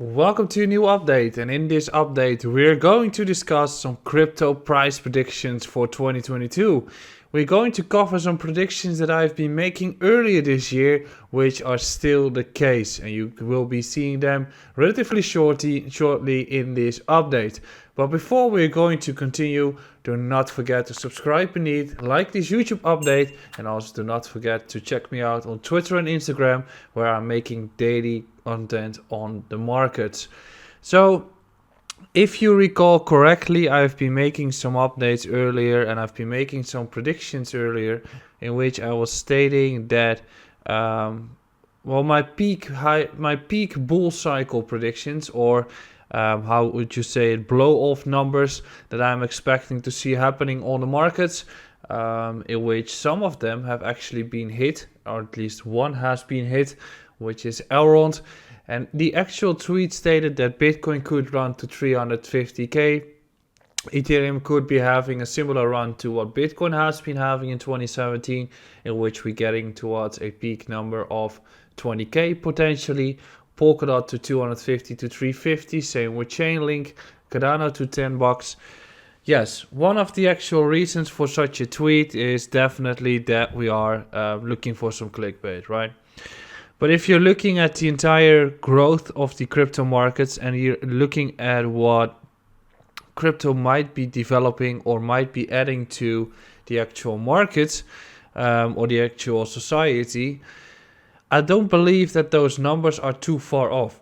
Welcome to a new update, and in this update we're going to discuss some crypto price predictions for 2022. We're going to cover some predictions that I've been making earlier this year, which are still the case, and you will be seeing them relatively shortly in this update. But before we're going to continue, do not forget to subscribe beneath, like this YouTube update, and also do not forget to check me out on Twitter and Instagram, where I'm making daily content on the markets. So if you recall correctly, I've been making some updates earlier and I've been making some predictions earlier in which I was stating that my peak bull cycle predictions, or how would you say it, blow off numbers that I'm expecting to see happening on the markets, in which some of them have actually been hit, or at least one has been hit, which is Elrond. And the actual tweet stated that Bitcoin could run to 350k. Ethereum could be having a similar run to what Bitcoin has been having in 2017, in which we're getting towards a peak number of 20k potentially. Polkadot to 250 to 350, same with Chainlink. Cardano to $10. Yes, one of the actual reasons for such a tweet is definitely that we are looking for some clickbait, right? But if you're looking at the entire growth of the crypto markets and you're looking at what crypto might be developing or might be adding to the actual markets or the actual society, I don't believe that those numbers are too far off.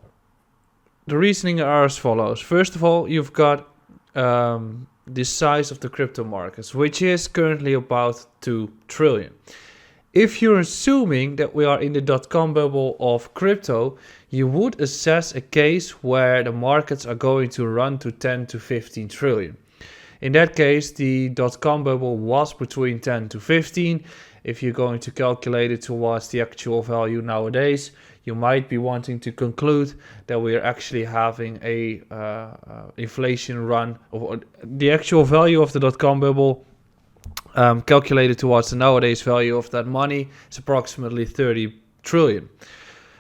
The reasoning are as follows. First of all, you've got the size of the crypto markets, which is currently about 2 trillion. If you're assuming that we are in the dot-com bubble of crypto, you would assess a case where the markets are going to run to 10 to 15 trillion. In that case, the dot-com bubble was between 10 to 15. If you're going to calculate it towards the actual value nowadays, you might be wanting to conclude that we are actually having a inflation run, or the actual value of the dot-com bubble calculated towards the nowadays value of that money is approximately 30 trillion.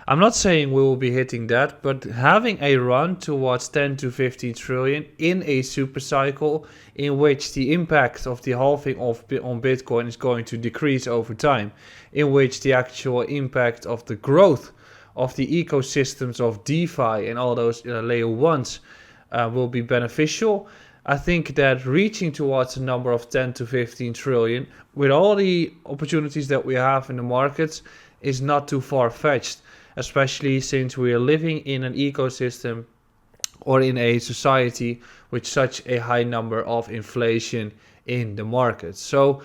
I'm not saying we will be hitting that, but having a run towards 10 to 15 trillion in a super cycle in which the impact of the halving on Bitcoin is going to decrease over time, in which the actual impact of the growth of the ecosystems of DeFi and all those layer ones will be beneficial. I think that reaching towards a number of 10 to 15 trillion with all the opportunities that we have in the markets is not too far-fetched, especially since we are living in an ecosystem or in a society with such a high number of inflation in the markets. So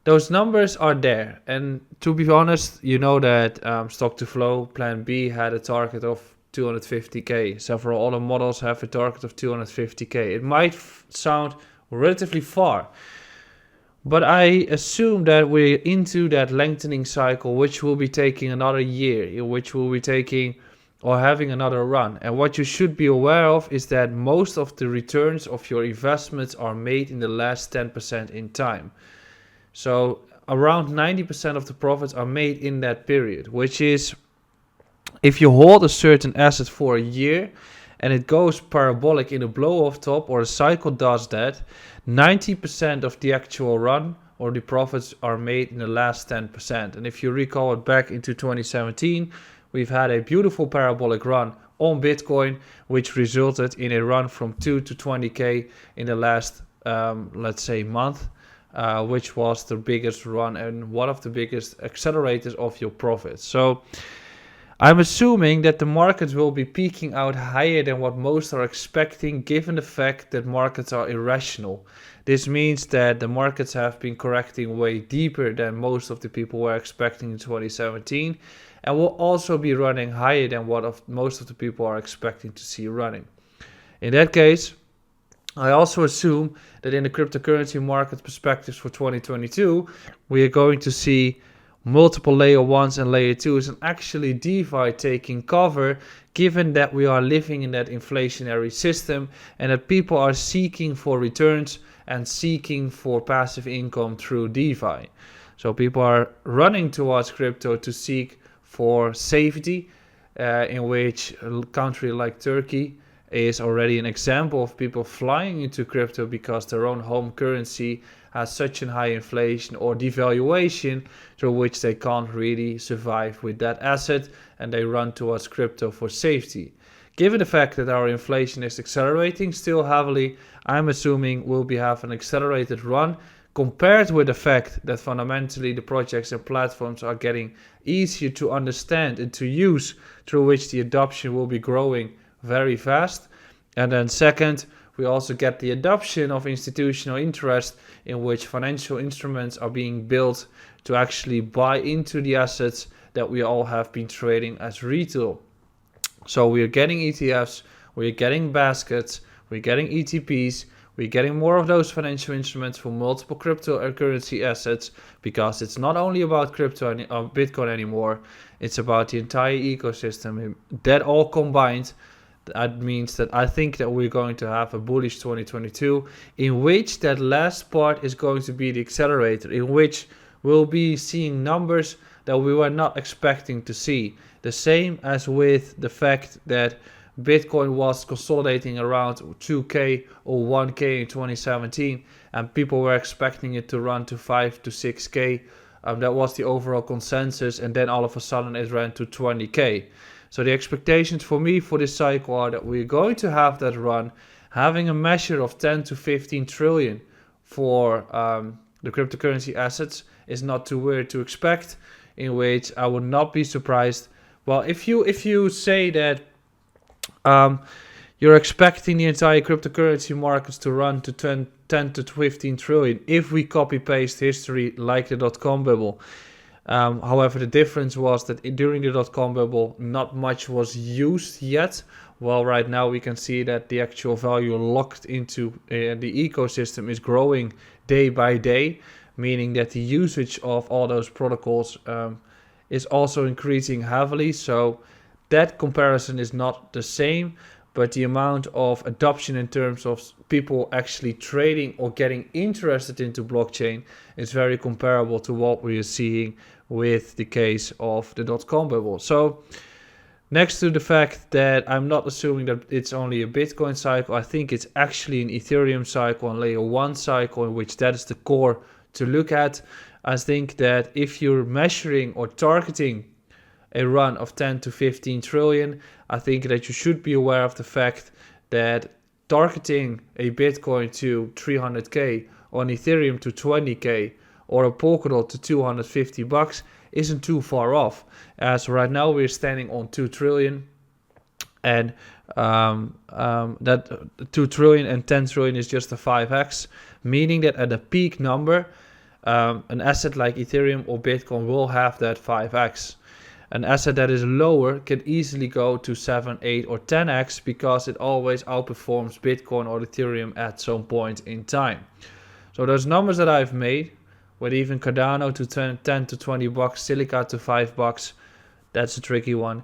those numbers are there. And to be honest, you know that Stock to Flow Plan B had a target of 250k. Several other models have a target of 250k. It might sound relatively far, but I assume that we're into that lengthening cycle, which will be taking another year, in which we'll be taking or having another run. And what you should be aware of is that most of the returns of your investments are made in the last 10% in time. So around 90% of the profits are made in that period, which is, if you hold a certain asset for a year and it goes parabolic in a blow-off top, or a cycle does that, 90% of the actual run or the profits are made in the last 10%. And if you recall it back into 2017, we've had a beautiful parabolic run on Bitcoin, which resulted in a run from 2 to 20k in the last, let's say, month, which was the biggest run and one of the biggest accelerators of your profits. So I'm assuming that the markets will be peaking out higher than what most are expecting, given the fact that markets are irrational. This means that the markets have been correcting way deeper than most of the people were expecting in 2017, and will also be running higher than what most of the people are expecting to see running. In that case, I also assume that in the cryptocurrency market perspectives for 2022, we are going to see multiple layer ones and layer twos, and actually DeFi taking cover, given that we are living in that inflationary system and that people are seeking for returns and seeking for passive income through DeFi. So people are running towards crypto to seek for safety in which a country like Turkey is already an example of people flying into crypto because their own home currency has such a high inflation or devaluation through which they can't really survive with that asset, and they run towards crypto for safety. Given the fact that our inflation is accelerating still heavily, I'm assuming we'll have an accelerated run, compared with the fact that fundamentally the projects and platforms are getting easier to understand and to use, through which the adoption will be growing very fast. And then second, we also get the adoption of institutional interest, in which financial instruments are being built to actually buy into the assets that we all have been trading as retail. So we are getting ETFs, we're getting baskets, we're getting ETPs, we're getting more of those financial instruments for multiple cryptocurrency assets, because it's not only about crypto or Bitcoin anymore, it's about the entire ecosystem. That all combined, that means that I think that we're going to have a bullish 2022, in which that last part is going to be the accelerator, in which we'll be seeing numbers that we were not expecting to see. The same as with the fact that Bitcoin was consolidating around 2K or 1K in 2017, and people were expecting it to run to 5 to 6K. That was the overall consensus, and then all of a sudden it ran to 20K. So the expectations for me for this cycle are that we're going to have that run, having a measure of 10 to 15 trillion for the cryptocurrency assets is not too weird to expect, in which I would not be surprised. Well, if you say that you're expecting the entire cryptocurrency markets to run to 10 to 15 trillion if we copy paste history like the dot-com bubble. However, the difference was that during the dot-com bubble, not much was used yet. Well, right now we can see that the actual value locked into the ecosystem is growing day by day, meaning that the usage of all those protocols is also increasing heavily. So that comparison is not the same, but the amount of adoption in terms of people actually trading or getting interested into blockchain is very comparable to what we are seeing with the case of the dot-com bubble. So next to the fact that I'm not assuming that it's only a Bitcoin cycle, I think it's actually an Ethereum cycle and layer 1 cycle, in which that is the core to look at. I think that if you're measuring or targeting a run of 10 to 15 trillion, I think that you should be aware of the fact that targeting a Bitcoin to 300k or an Ethereum to 20k or a Polkadot to $250 isn't too far off, as right now we're standing on 2 trillion, and that 2 trillion and 10 trillion is just a 5x, meaning that at a peak number, an asset like Ethereum or Bitcoin will have that 5x. An asset that is lower can easily go to 7, 8 or 10x, because it always outperforms Bitcoin or Ethereum at some point in time. So those numbers that I've made, with even Cardano to 10 to $20, Silica to $5, that's a tricky one,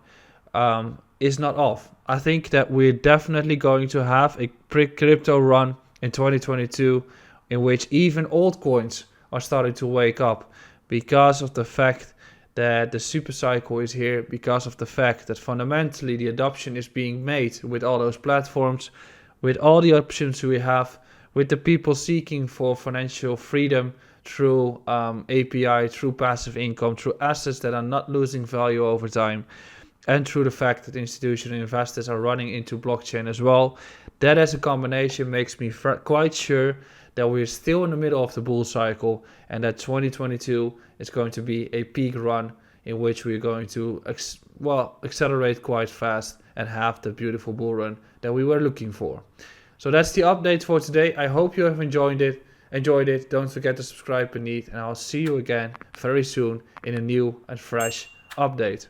is not off. I think that we're definitely going to have a crypto run in 2022, in which even altcoins are starting to wake up, because of the fact that the super cycle is here, because of the fact that fundamentally the adoption is being made with all those platforms, with all the options we have, with the people seeking for financial freedom through API, through passive income, through assets that are not losing value over time, and through the fact that institutional investors are running into blockchain as well. That as a combination makes me quite sure that we're still in the middle of the bull cycle, and that 2022 is going to be a peak run in which we're going to accelerate quite fast and have the beautiful bull run that we were looking for. So that's the update for today. I hope you have enjoyed it. Don't forget to subscribe beneath, and I'll see you again very soon in a new and fresh update.